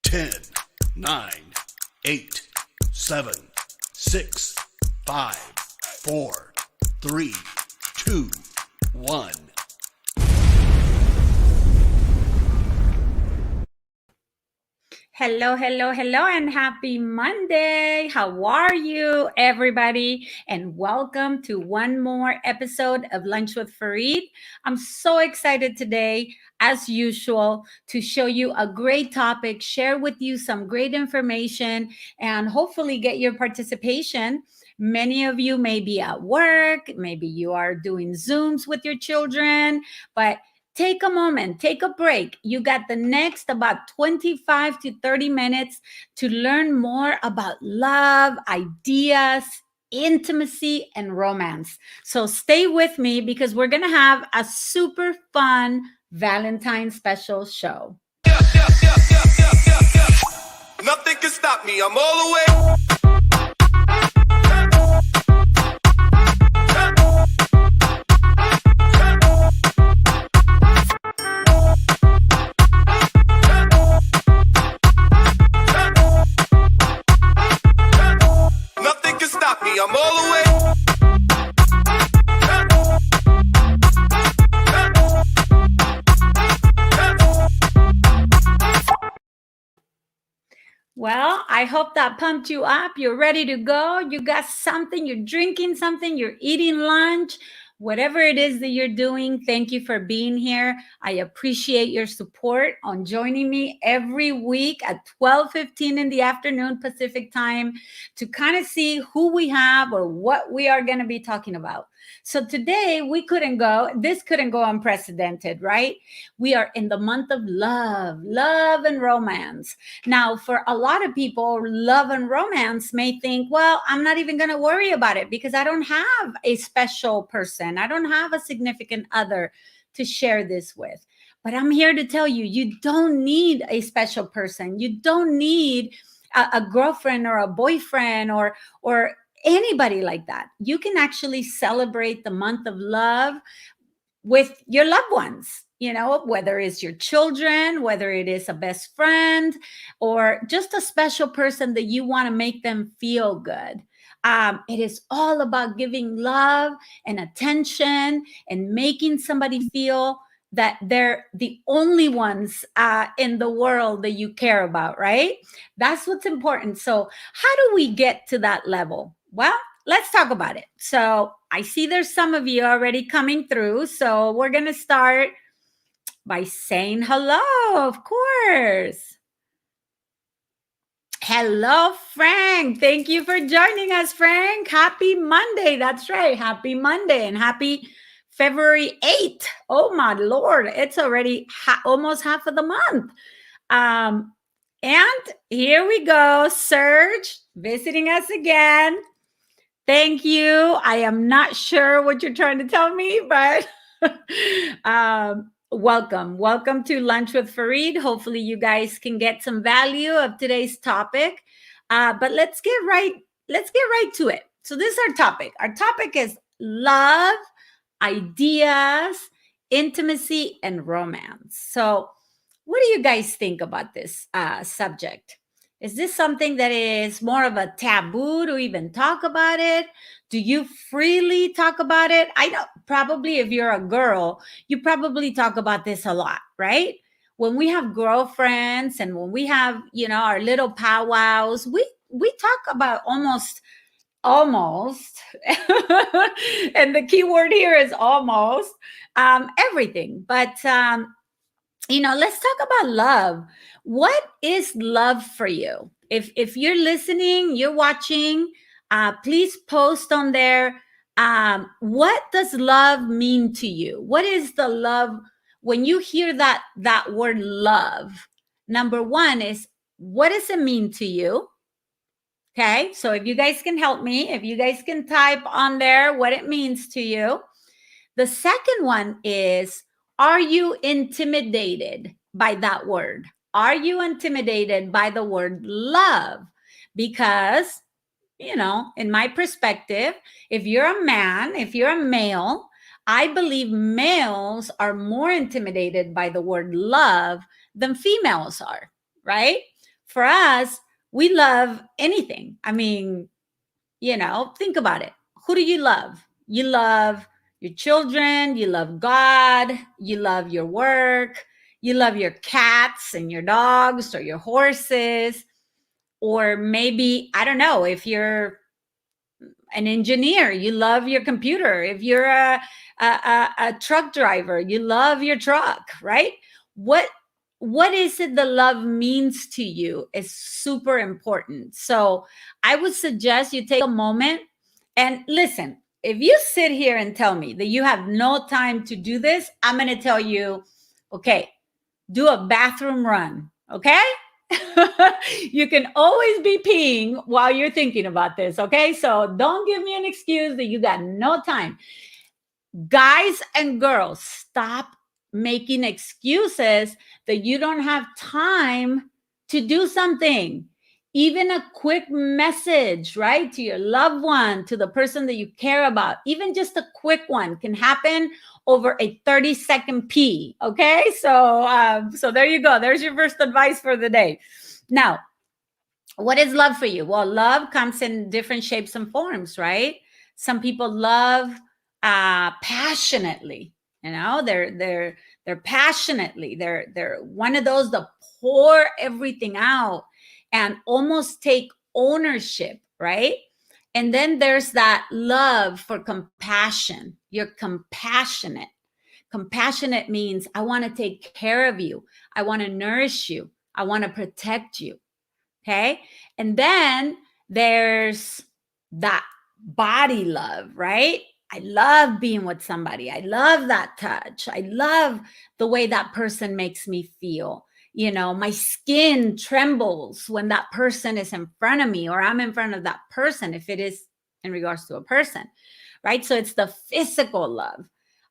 10, 9, 8, 7, 6, 5, 4, 3, 2, 1. Hello, hello, hello, and happy Monday. How are you, everybody? And welcome to one more episode of Lunch with Faride. I'm so excited today, as usual, to show you a great topic, share with you some great information, and hopefully get your participation. Many of you may be at work, maybe you are doing Zooms with your children, but take a moment, take a break. You got the next about 25 to 30 minutes to learn more about love, ideas, intimacy, and romance. So stay with me because we're going to have a super fun Valentine's special show. Nothing can stop me. I'm all the way. I'm all the way. Well, I hope that pumped you up. You're ready to go. You got something, you're drinking something, you're eating lunch. Whatever it is that you're doing, thank you for being here. I appreciate your support on joining me every week at 12:15 in the afternoon Pacific time to kind of see who we have or what we are going to be talking about. So today this couldn't go unprecedented, right? We are in the month of love and romance. Now, for a lot of people, love and romance may think, well, I'm not even going to worry about it because I don't have a special person. I don't have a significant other to share this with. But I'm here to tell you, you don't need a special person. You don't need a girlfriend or a boyfriend or anybody like that. You can actually celebrate the month of love with your loved ones, whether it's your children, whether it is a best friend, or just a special person that you want to make them feel good. It is all about giving love and attention and making somebody feel that they're the only ones in the world that you care about, right? That's what's important. So how do we get to that level? Well, let's talk about it. So I see there's some of you already coming through. So we're going to start by saying hello, of course. Hello, Frank. Thank you for joining us, Frank. Happy Monday. That's right. Happy Monday and happy February 8th. Oh, my Lord. It's already almost half of the month. And here we go. Serge visiting us again. Thank you. I am not sure what you're trying to tell me, but welcome. Welcome to Lunch with Faride. Hopefully you guys can get some value of today's topic. But let's get right to it. So this is our topic. Our topic is love, ideas, intimacy, and romance. So what do you guys think about this subject? Is this something that is more of a taboo to even talk about it? Do you freely talk about it? I know probably if you're a girl, you probably talk about this a lot, right? When we have girlfriends and when we have, our little powwows, we talk about almost, and the key word here is almost, everything. But let's talk about love. What is love for you? If you're listening, you're watching, please post on there. What does love mean to you? What is the love? When you hear that word love, number one is, what does it mean to you? Okay, so if you guys can help me, if you guys can type on there what it means to you. The second one is, are you intimidated by that word? Are you intimidated by the word love? Because, in my perspective, if you're a man, if you're a male, I believe males are more intimidated by the word love than females are, right? for us, we love anything. I mean, think about it. Who do you love? You love your children, you love God, you love your work, you love your cats and your dogs or your horses, or maybe, I don't know, if you're an engineer, you love your computer. If you're a truck driver, you love your truck, right? What is it the love means to you is super important. So I would suggest you take a moment and listen. If you sit here and tell me that you have no time to do this, I'm going to tell you, okay, do a bathroom run, okay? You can always be peeing while you're thinking about this, okay? So don't give me an excuse that you got no time. Guys and girls, stop making excuses that you don't have time to do something. Even a quick message, right, to your loved one, to the person that you care about, even just a quick one can happen over a 30-second pee, okay? So there you go. There's your first advice for the day. Now, what is love for you? Well, love comes in different shapes and forms, right? Some people love passionately. They're passionately. They're one of those that pour everything out and almost take ownership, right? And then there's that love for compassion. You're compassionate. Compassionate means I want to take care of you. I want to nourish you. I want to protect you. Okay. And then there's that body love, right? I love being with somebody. I love that touch. I love the way that person makes me feel. My skin trembles when that person is in front of me or I'm in front of that person, if it is in regards to a person, right? So it's the physical love.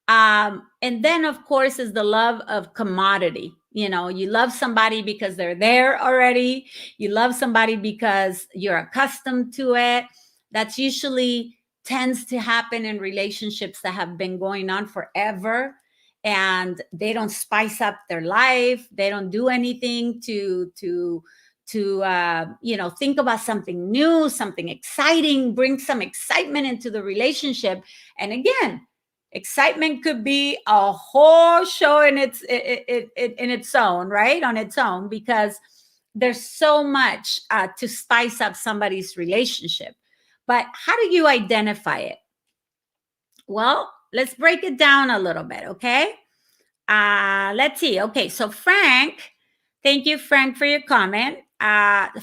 And then, of course, is the love of commodity. You love somebody because they're there already. You love somebody because you're accustomed to it. That's usually tends to happen in relationships that have been going on forever, and they don't spice up their life. They don't do anything to think about something new, something exciting, bring some excitement into the relationship. And again, excitement could be a whole show in its own, right? On its own, because there's so much to spice up somebody's relationship. But how do you identify it? Well, let's break it down a little bit, okay? Let's see. Okay, so Frank, thank you, Frank, for your comment.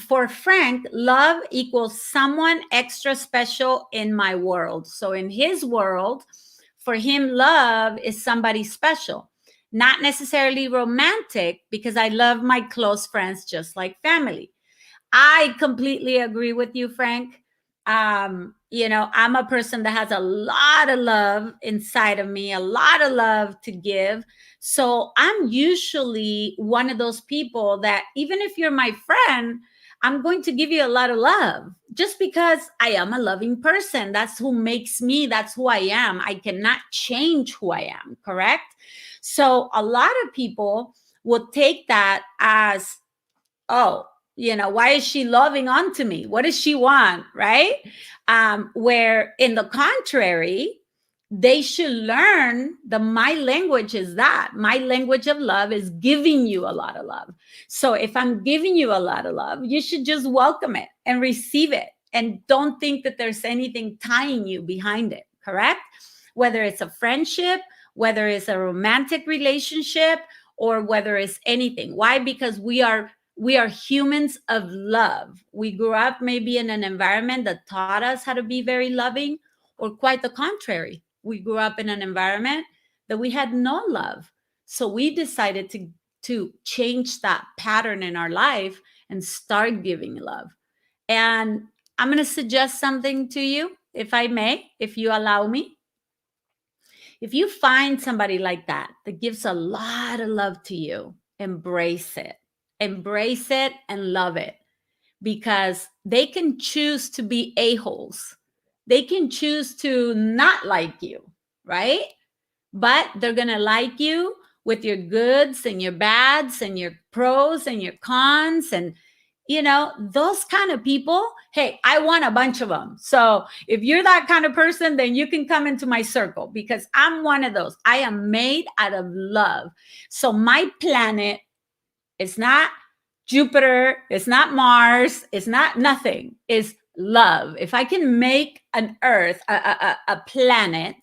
For Frank, love equals someone extra special in my world. So in his world, for him, love is somebody special, not necessarily romantic, because I love my close friends just like family. I completely agree with you, Frank. I'm a person that has a lot of love inside of me, a lot of love to give. So I'm usually one of those people that even if you're my friend, I'm going to give you a lot of love just because I am a loving person. That's who makes me. That's who I am. I cannot change who I am, correct? So a lot of people will take that as, oh, why is she loving onto me? What does she want, right? Where in the contrary, they should learn that my language is that. My language of love is giving you a lot of love. So if I'm giving you a lot of love, you should just welcome it and receive it. And don't think that there's anything tying you behind it, correct? Whether it's a friendship, whether it's a romantic relationship, or whether it's anything. Why? Because we are humans of love. We grew up maybe in an environment that taught us how to be very loving, or quite the contrary. We grew up in an environment that we had no love. So we decided to change that pattern in our life and start giving love. And I'm going to suggest something to you, if I may, if you allow me. If you find somebody like that gives a lot of love to you, embrace it. Embrace it and love it, because they can choose to be a-holes. They can choose to not like you, right? But they're going to like you with your goods and your bads and your pros and your cons. And you know, those kind of people, hey, I want a bunch of them. So if you're that kind of person, then you can come into my circle, because I'm one of those. I am made out of love. So my planet is not Jupiter, it's not Mars, it's not nothing. It's love. If I can make an earth, a planet,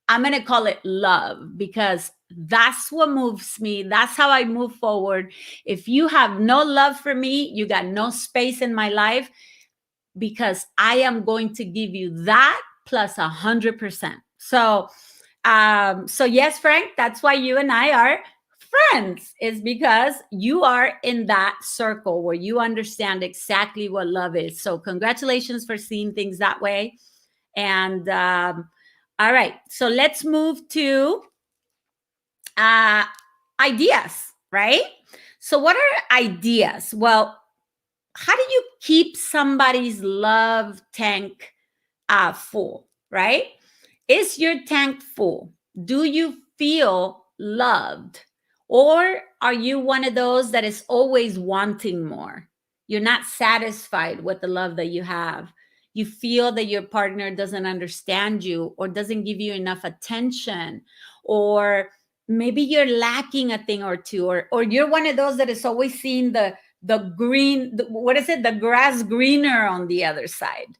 I'm going to call it love, because that's what moves me. That's how I move forward. If you have no love for me, you got no space in my life, because I am going to give you that plus 100%. So yes, Frank, that's why you and I are friends, is because you are in that circle where you understand exactly what love is. So congratulations for seeing things that way. And all right, so let's move to ideas, right? So what are ideas? Well, how do you keep somebody's love tank full, right? Is your tank full? Do you feel loved? Or are you one of those that is always wanting more? You're not satisfied with the love that you have. You feel that your partner doesn't understand you, or doesn't give you enough attention, or maybe you're lacking a thing or two, or you're one of those that is always seeing the green, what is it? The grass greener on the other side.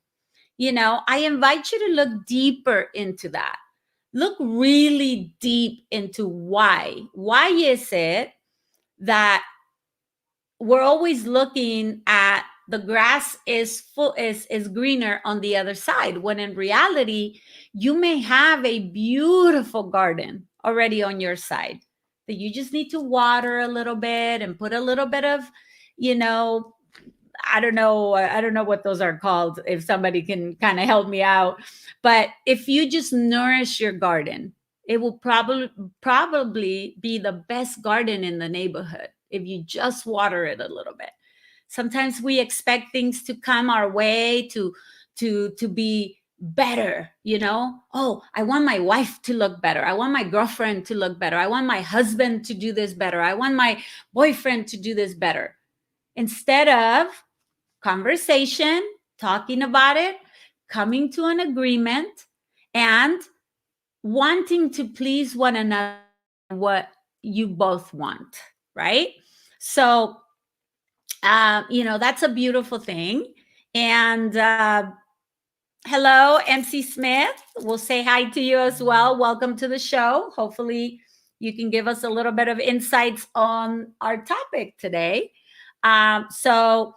You know, I invite you to look deeper into that. Look really deep into why. Why is it that we're always looking at the grass is greener on the other side, when in reality, you may have a beautiful garden already on your side that you just need to water a little bit and put a little bit of, you know, I don't know what those are called, if somebody can kind of help me out. But if you just nourish your garden, it will probably be the best garden in the neighborhood if you just water it a little bit. Sometimes we expect things to come our way to be better, you know. Oh, I want my wife to look better. I want my girlfriend to look better. I want my husband to do this better. I want my boyfriend to do this better. Instead of conversation, talking about it, coming to an agreement, and wanting to please one another, what you both want, right? So, you know, that's a beautiful thing. And hello, MC Smith. We'll say hi to you as well. Welcome to the show. Hopefully, you can give us a little bit of insights on our topic today. So,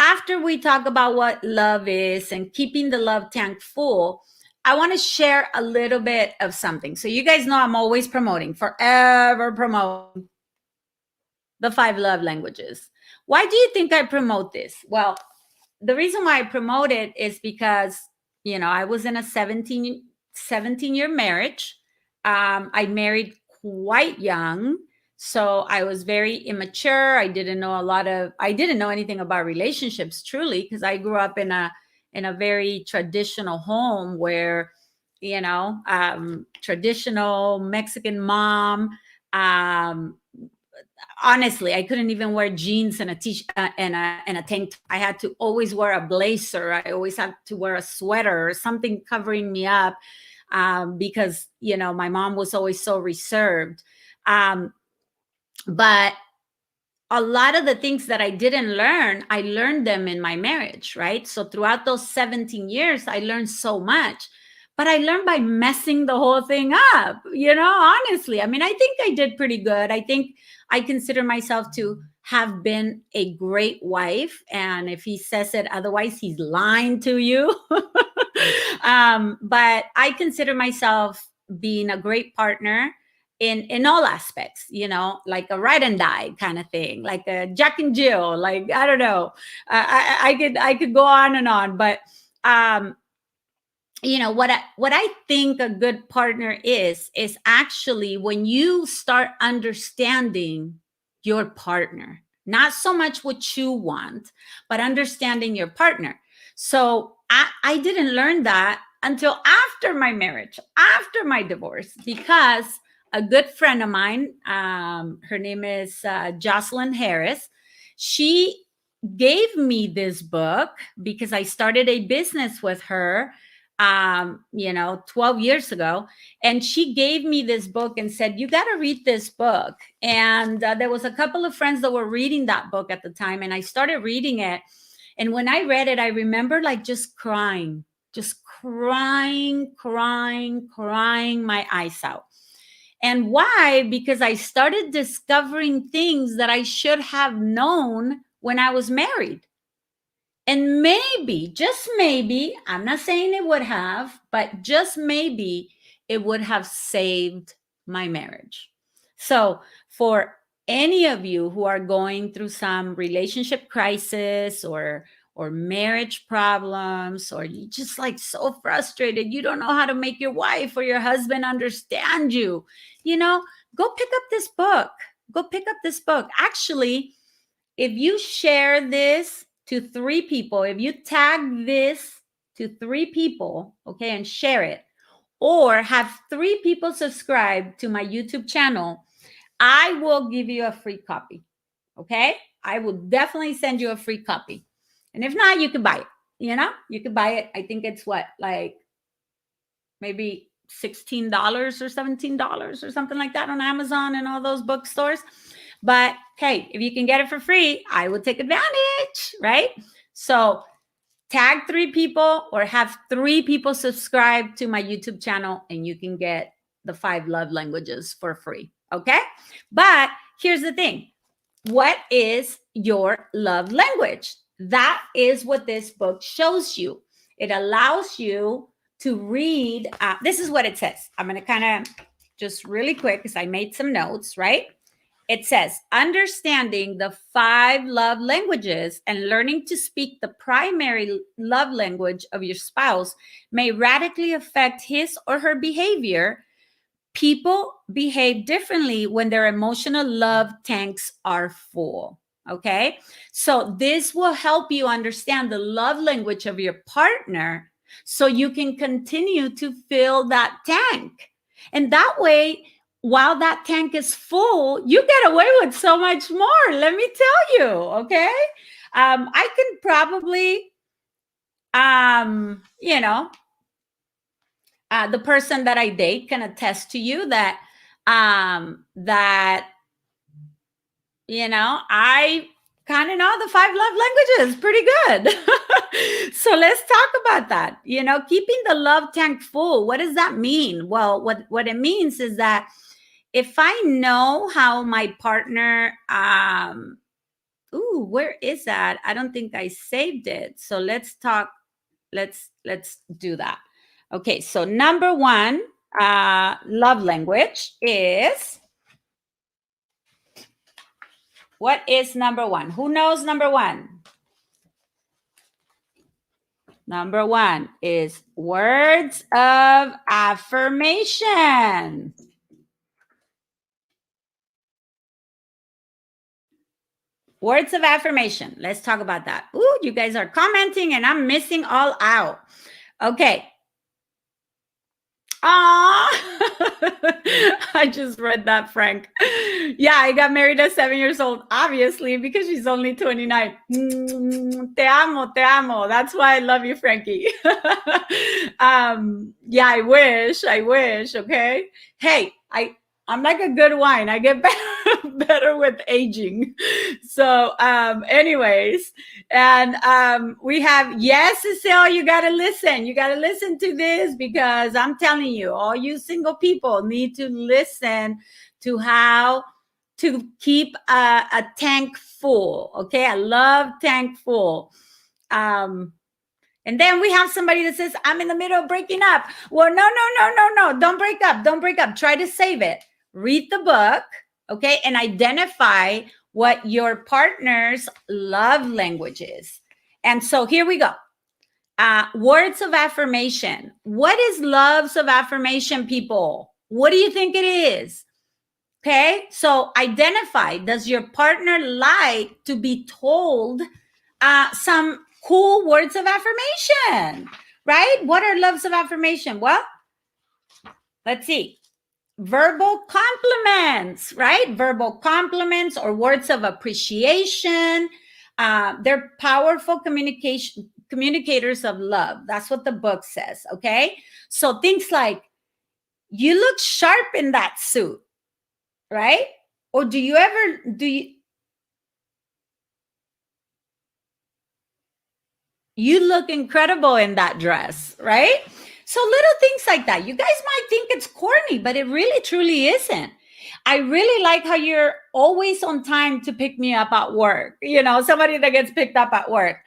after we talk about what love is and keeping the love tank full, I want to share a little bit of something. So you guys know I'm always promoting, forever promoting the 5 love languages. Why do you think I promote this? Well, the reason why I promote it is because, you know, I was in a 17-year marriage. I married quite young. So I was very immature. I didn't know anything about relationships, truly, because I grew up in a very traditional home where, you know, traditional Mexican mom. Honestly, I couldn't even wear jeans and a t-shirt and a tank top. I had to always wear a blazer. I always had to wear a sweater or something covering me up, because, you know, my mom was always so reserved. But a lot of the things that I didn't learn, I learned them in my marriage, right? So throughout those 17 years, I learned so much, but I learned by messing the whole thing up, you know, honestly. I mean, I think I did pretty good. I think I consider myself to have been a great wife. And if he says it otherwise, he's lying to you. But I consider myself being a great partner in all aspects, you know, like a ride and die kind of thing, like a Jack and Jill, like, I don't know. I could go on, but you know, what I think a good partner is actually when you start understanding your partner, not so much what you want, but understanding your partner. So I didn't learn that until after my marriage, after my divorce, because a good friend of mine, her name is Jocelyn Harris. She gave me this book because I started a business with her, 12 years ago. And she gave me this book and said, you got to read this book. And there was a couple of friends that were reading that book at the time. And I started reading it. And when I read it, I remember like just crying my eyes out. And why? Because I started discovering things that I should have known when I was married. And maybe, just maybe, I'm not saying it would have, but just maybe it would have saved my marriage. So for any of you who are going through some relationship crisis or marriage problems, or you just like so frustrated, you don't know how to make your wife or your husband understand you, go pick up this book. Go pick up this book. Actually, if you share this to 3 people, if you tag this to 3 people, okay, and share it, or have 3 people subscribe to my YouTube channel, I will give you a free copy, okay? I will definitely send you a free copy. And if not, you can buy it, you can buy it. I think it's like maybe $16 or $17 or something like that on Amazon and all those bookstores. But hey, if you can get it for free, I would take advantage, right? So tag 3 people or have 3 people subscribe to my YouTube channel and you can get the 5 love languages for free, okay? But here's the thing. What is your love language? That is what this book shows you. It allows you to read. This is what it says. I'm going to kind of just really quick because I made some notes, right? It says, understanding the 5 love languages and learning to speak the primary love language of your spouse may radically affect his or her behavior. People behave differently when their emotional love tanks are full. Okay. So this will help you understand the love language of your partner so you can continue to fill that tank. And that way, while that tank is full, you get away with so much more. Let me tell you. Okay. I can probably, the person that I date can attest to you that I kind of know the 5 love languages pretty good. So let's talk about that. Keeping the love tank full. What does that mean? Well, what it means is that if I know how my partner, where is that? I don't think I saved it. So let's do that. Okay, so number 1 love language is, what is number 1? Who knows number 1? Number 1 is words of affirmation. Words of affirmation. Let's talk about that. Ooh, you guys are commenting and I'm missing all out. Okay. I just read that, Frank. Yeah, I got married at 7 years old, obviously, because she's only 29. Te amo, te amo. That's why I love you, Frankie. Yeah, I wish, okay? Hey, I'm like a good wine. I get better with aging. So anyways, and we have, yes, Cecile, you got to listen. You got to listen to this because I'm telling you, all you single people need to listen to how to keep a tank full. Okay, I love tank full. And then we have somebody that says, I'm in the middle of breaking up. Well, no. Don't break up. Don't break up. Try to save it. Read the book, okay, and identify what your partner's love language is. And so here we go. Words of affirmation. What is loves of affirmation, people? What do you think it is? Okay, so identify, does your partner like to be told some cool words of affirmation, right? What are loves of affirmation? Well, let's see. Verbal compliments, right? Verbal compliments or words of appreciation. They're powerful communicators of love. That's what the book says. Okay. So things like, you look sharp in that suit, right? Or do you look incredible in that dress, right? So little things like that. You guys might think it's corny, but it really truly isn't. I really like how you're always on time to pick me up at work. You know, somebody that gets picked up at work.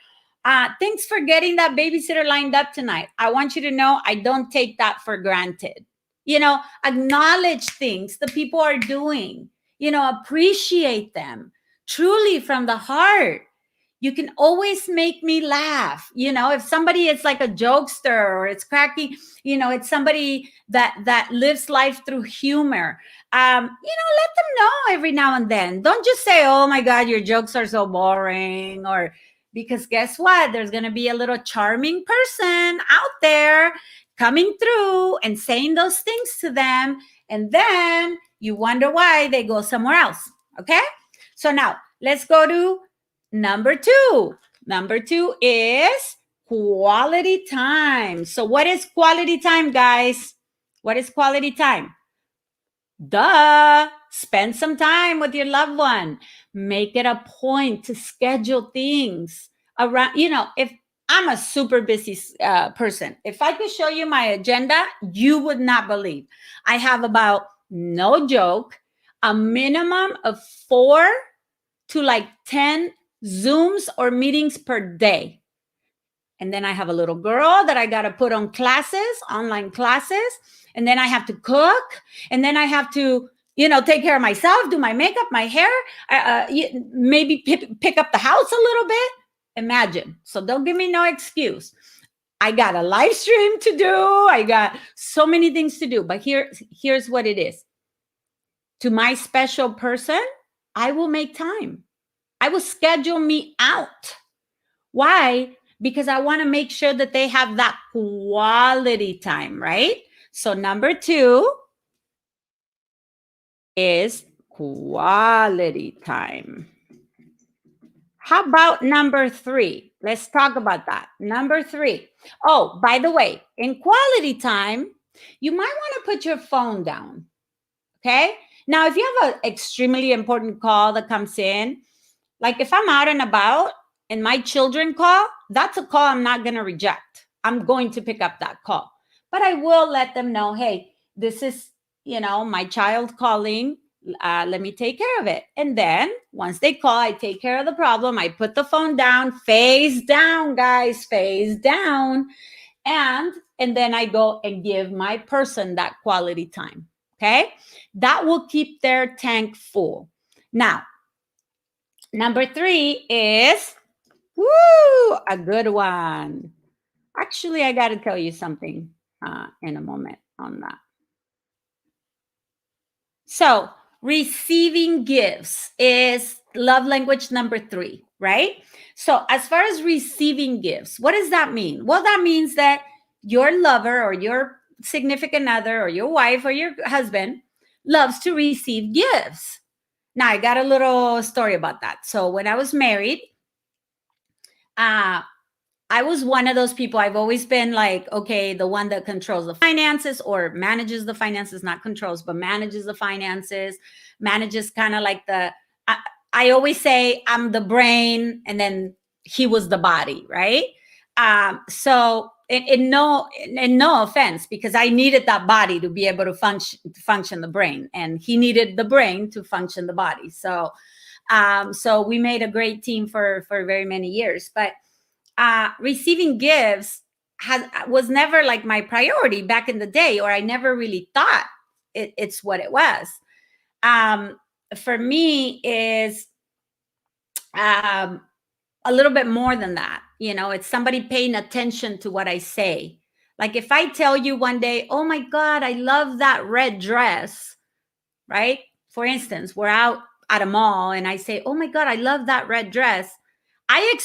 Thanks for getting that babysitter lined up tonight. I want you to know I don't take that for granted. You know, acknowledge things the people are doing. You know, appreciate them truly from the heart. You can always make me laugh. You know, if somebody is like a jokester or it's cracking, you know, it's somebody that lives life through humor. Let them know every now and then. Don't just say, oh my God, your jokes are so boring, or because guess what? There's going to be a little charming person out there coming through and saying those things to them. And then you wonder why they go somewhere else. Okay. So now let's go to number 2. Number 2 is quality time. So what is quality time, guys? What is quality time? Duh. Spend some time with your loved one. Make it a point to schedule things around, if I'm a super busy person. If I could show you my agenda, you would not believe. I have about, no joke, a minimum of 4 to like 10 Zooms or meetings per day. And then I have a little girl that I got to put on classes, online classes. And then I have to cook. And then I have to, take care of myself, do my makeup, my hair, maybe pick up the house a little bit. Imagine. So don't give me no excuse. I got a live stream to do. I got so many things to do. But here's what it is. To my special person, I will make time. I will schedule me out. Why? Because I want to make sure that they have that quality time, right? So number 2 is quality time. How about number 3? Let's talk about that. Number 3. Oh, by the way, in quality time, you might want to put your phone down. Okay? Now, if you have an extremely important call that comes in, like if I'm out and about and my children call, that's a call I'm not going to reject. I'm going to pick up that call. But I will let them know, hey, this is, my child calling. Let me take care of it. And then once they call, I take care of the problem. I put the phone down, face down, guys, face down. And then I go and give my person that quality time. Okay. That will keep their tank full. Now, number 3 is, a good one. Actually, I got to tell you something in a moment on that. So, receiving gifts is love language number 3, right? So, as far as receiving gifts, what does that mean? Well, that means that your lover or your significant other or your wife or your husband loves to receive gifts. Now, I got a little story about that. So, when I was married, I was one of those people. I've always been like, okay, the one that controls the finances or manages the finances, not controls, but manages the finances, manages kind of like I always say I'm the brain and then he was the body, right? So in no offense, because I needed that body to be able to function the brain, and he needed the brain to function the body. So we made a great team for very many years, but receiving gifts was never like my priority back in the day, or I never really thought it's what it was. For me is a little bit more than that. It's somebody paying attention to what I say. Like if I tell you one day, oh my God, I love that red dress, right? For instance, we're out at a mall and I say, oh my God, I love that red dress. I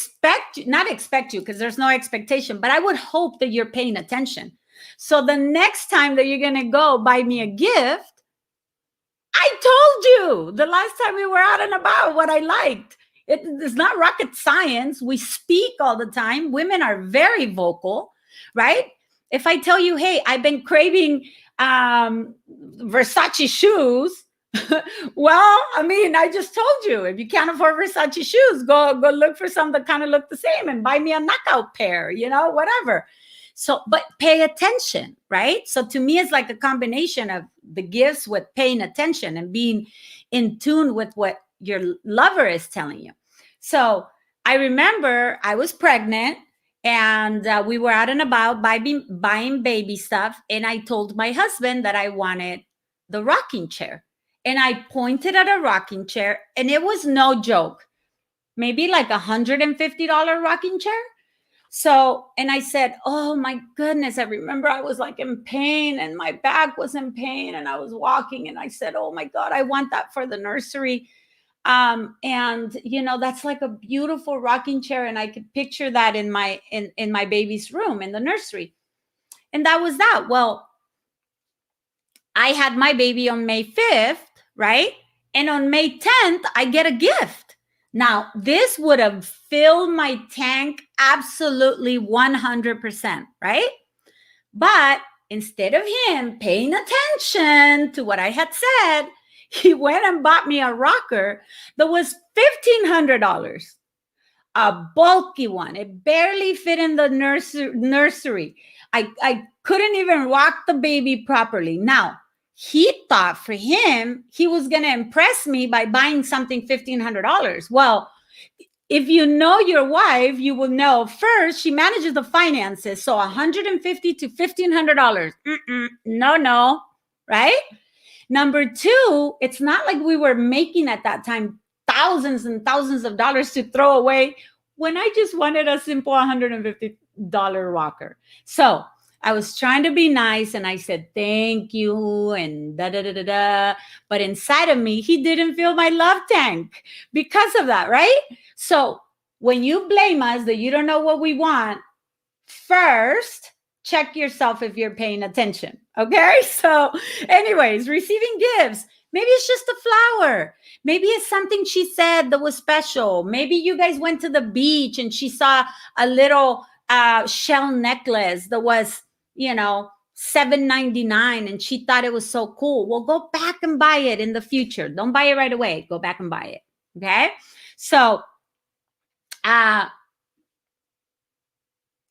not expect you because there's no expectation, but I would hope that you're paying attention. So the next time that you're going to go buy me a gift, I told you the last time we were out and about what I liked. It's not rocket science. We speak all the time. Women are very vocal, right? If I tell you, hey, I've been craving Versace shoes, well, I mean, I just told you, if you can't afford Versace shoes, go look for some that kind of look the same and buy me a knockout pair, whatever. So, but pay attention, right? So to me, it's like a combination of the gifts with paying attention and being in tune with what your lover is telling you. So I remember I was pregnant and we were out and about buying baby stuff. And I told my husband that I wanted the rocking chair. And I pointed at a rocking chair, and it was no joke, maybe like $150 rocking chair. So, and I said, oh my goodness, I remember I was like in pain and my back was in pain and I was walking and I said, oh my God, I want that for the nursery. And that's like a beautiful rocking chair. And I could picture that in my baby's room in the nursery. And that was that. Well, I had my baby on May 5th, right? And on May 10th, I get a gift. Now, this would have filled my tank absolutely 100%, right? But instead of him paying attention to what I had said, he went and bought me a rocker that was $1,500, a bulky one. It barely fit in the nursery. I couldn't even rock the baby properly. Now, he thought for him, he was going to impress me by buying something $1,500. Well, if you know your wife, you will know first, she manages the finances. So $150 to $1,500. No, right? Number two, it's not like we were making at that time thousands and thousands of dollars to throw away when I just wanted a simple $150 rocker. So I was trying to be nice and I said, thank you and da-da-da-da-da. But inside of me, he didn't feel my love tank because of that, right? So when you blame us that you don't know what we want, first, check yourself if you're paying attention, okay? So anyways, receiving gifts. Maybe it's just a flower. Maybe it's something she said that was special. Maybe you guys went to the beach and she saw a little shell necklace that was, $7.99 and she thought it was so cool. Well, go back and buy it in the future. Don't buy it right away. Go back and buy it. Okay. So,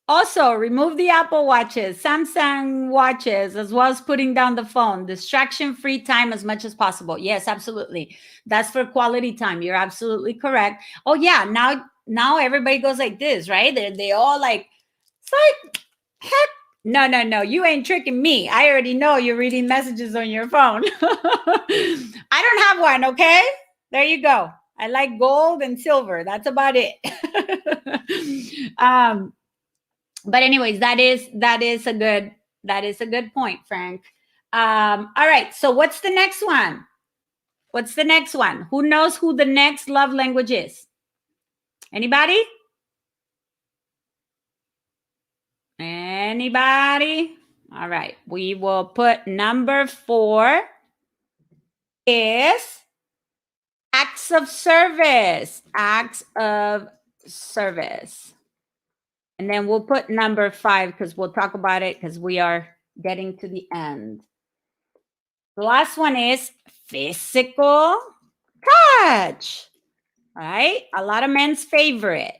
also remove the Apple watches, Samsung watches, as well as putting down the phone. Distraction-free time as much as possible. Yes, absolutely. That's for quality time. You're absolutely correct. Oh yeah. Now everybody goes like this, right? They all like, it's like, heck, no, you ain't tricking me. I already know you're reading messages on your phone. I don't have one, okay? There you go. I like gold and silver. That's about it. But anyways, that is a good point, Frank. All right. So what's the next one? Who knows who the next love language is? Anybody? Anybody? All right. We will put number 4 is acts of service. Acts of service. And then we'll put number 5 because we'll talk about it because we are getting to the end. The last one is physical touch. All right. A lot of men's favorite.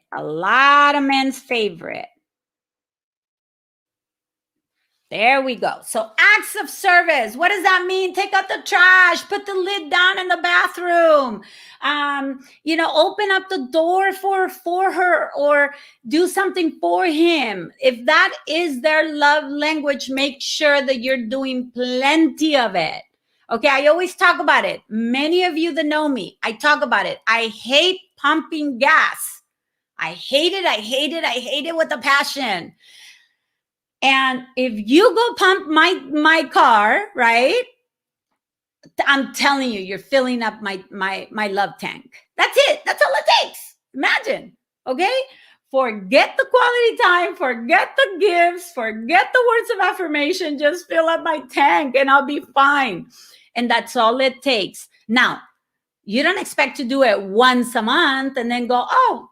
There we go. So acts of service. What does that mean? Take out the trash, put the lid down in the bathroom, open up the door for her or do something for him. If that is their love language, make sure that you're doing plenty of it. Okay. I always talk about it. Many of you that know me, I talk about it. I hate pumping gas. I hate it with a passion. And if you go pump my car, right? I'm telling you, you're filling up my love tank. That's it. That's all it takes. Imagine. Okay. Forget the quality time. Forget the gifts. Forget the words of affirmation. Just fill up my tank and I'll be fine. And that's all it takes. Now, You don't expect to do it once a month and then go, oh,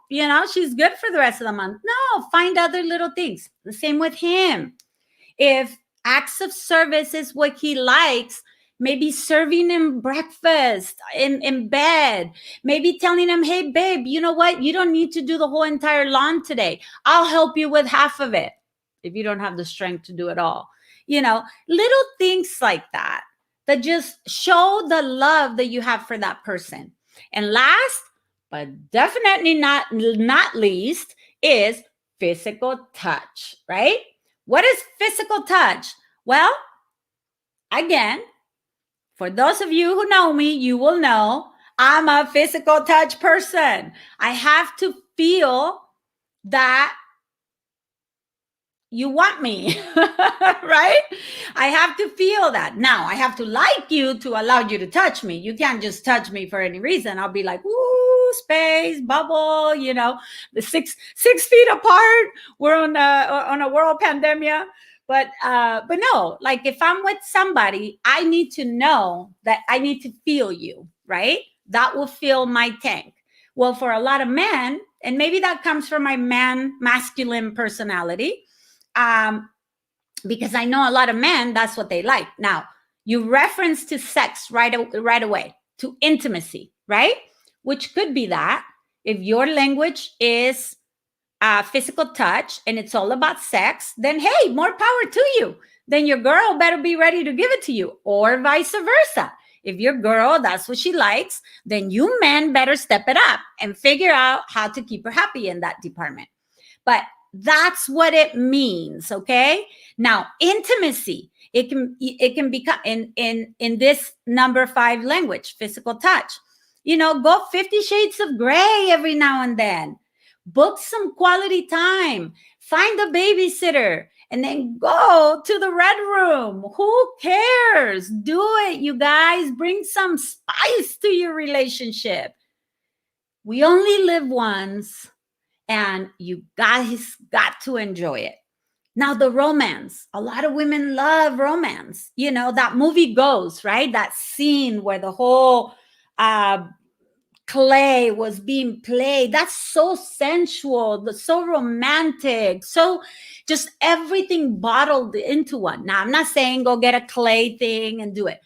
she's good for the rest of the month. No, find other little things. The same with him. If acts of service is what he likes, maybe serving him breakfast in bed, maybe telling him, hey, babe, you know what? You don't need to do the whole entire lawn today. I'll help you with half of it if you don't have the strength to do it all. Little things like that just show the love that you have for that person. And last, but definitely not least, is physical touch, right? What is physical touch? Well, again, for those of you who know me, you will know I'm a physical touch person. I have to feel that you want me, right? I have to feel that. Now, I have to like you to allow you to touch me. You can't just touch me for any reason. I'll be like, ooh, space, bubble, the 6 feet apart. We're on a world pandemic. But no, like if I'm with somebody, I need to know that I need to feel you, right? That will fill my tank. Well, for a lot of men, and maybe that comes from my masculine personality, because I know a lot of men, that's what they like. Now, you reference to sex right away, to intimacy, right? Which could be that if your language is physical touch and it's all about sex, then hey, more power to you. Then your girl better be ready to give it to you, or vice versa. If your girl, that's what she likes, then you men better step it up and figure out how to keep her happy in that department. But that's what it means, okay? Now, intimacy, it can become in this number 5 language, physical touch. Go 50 Shades of Gray every now and then. Book some quality time. Find a babysitter and then go to the red room. Who cares? Do it, you guys. Bring some spice to your relationship. We only live once. And you guys got to enjoy it. Now, the romance. A lot of women love romance. That movie Ghost, right? That scene where the whole clay was being played. That's so sensual, so romantic, so just everything bottled into one. Now, I'm not saying go get a clay thing and do it.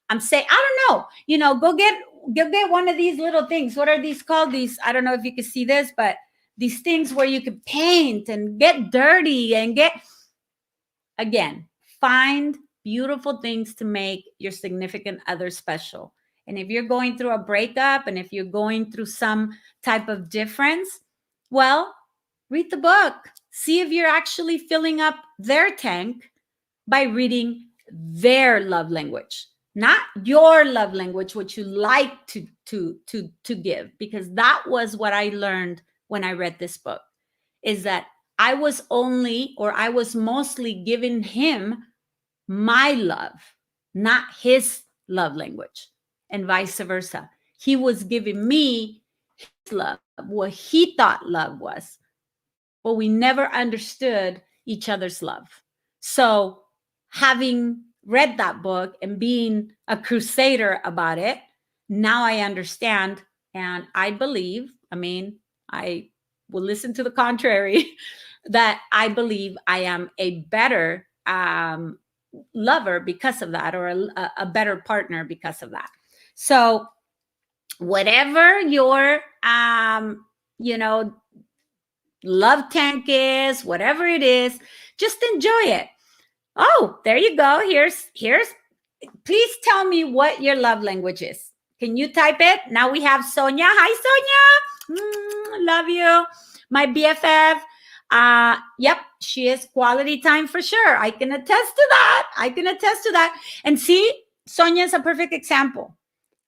I'm saying, I don't know, go get one of these little things. What are these called? I don't know if you can see this, but these things where you could paint and get dirty and again, find beautiful things to make your significant other special. And if you're going through a breakup and if you're going through some type of difference, well, read the book. See if you're actually filling up their tank by reading their love language, not your love language, what you like to give, because that was what I learned when I read this book, is that I was mostly giving him my love, not his love language, and vice versa. He was giving me his love, what he thought love was, but we never understood each other's love. So having read that book and being a crusader about it, now I understand, and I believe, I will listen to the contrary, that I believe I am a better lover because of that, or a better partner because of that. So whatever your, love tank is, whatever it is, just enjoy it. Oh, there you go. Here's, please tell me what your love language is. Can you type it? Now we have Sonia. Hi, Sonia. Love you. My BFF. Yep, she is quality time for sure. I can attest to that. And see, Sonia is a perfect example.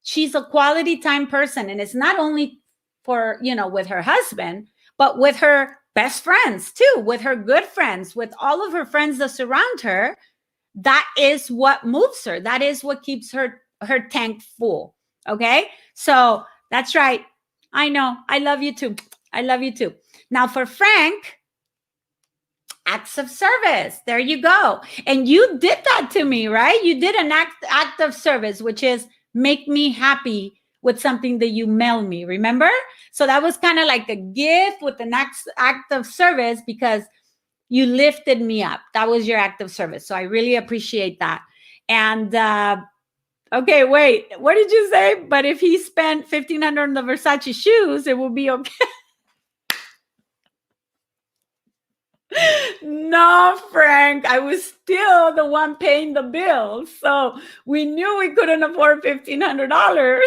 She's a quality time person. And it's not only for, with her husband, but with her best friends too, with her good friends, with all of her friends that surround her. That is what moves her. That is what keeps her tank full. Okay. So that's right. I know. I love you too. Now for Frank, acts of service. There you go. And you did that to me, right? You did an act of service, which is make me happy with something that you mail me, remember? So that was kind of like a gift with an act of service because you lifted me up. That was your act of service. So I really appreciate that. And okay, wait, what did you say? But if he spent $1,500 on the Versace shoes, it will be okay. No, Frank, I was still the one paying the bills. So we knew we couldn't afford $1,500.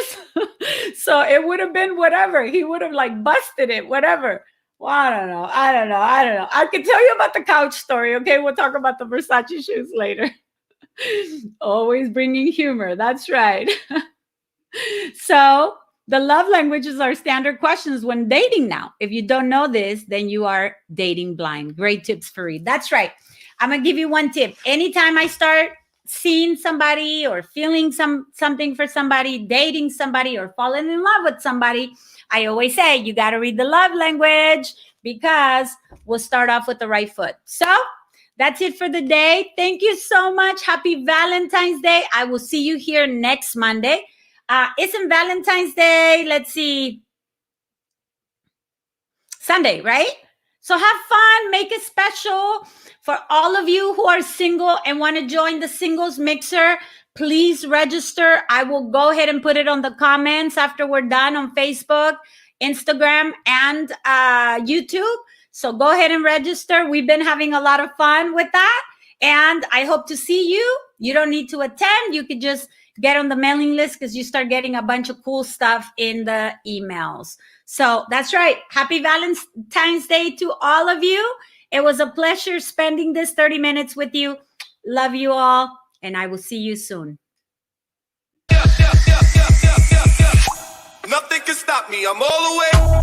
So it would have been whatever. He would have like busted it, whatever. Well, I don't know. I can tell you about the couch story. Okay, we'll talk about the Versace shoes later. Always bringing humor. That's right. So the love languages are standard questions when dating now. If you don't know this, then you are dating blind. Great tips, Faride. That's right. I'm going to give you one tip. Anytime I start seeing somebody or feeling something for somebody, dating somebody or falling in love with somebody, I always say you got to read the love language because we'll start off with the right foot. So that's it for the day. Thank you so much. Happy Valentine's Day. I will see you here next Monday. Isn't Valentine's Day, let's see, Sunday, right? So have fun, make it special. For all of you who are single and want to join the singles mixer, please register. I will go ahead and put it on the comments after we're done on Facebook, Instagram, and YouTube. So go ahead and register. We've been having a lot of fun with that. And I hope to see you. You don't need to attend. You could just get on the mailing list because you start getting a bunch of cool stuff in the emails. So that's right. Happy Valentine's Day to all of you. It was a pleasure spending this 30 minutes with you. Love you all. And I will see you soon. Nothing can stop me. I'm all the way.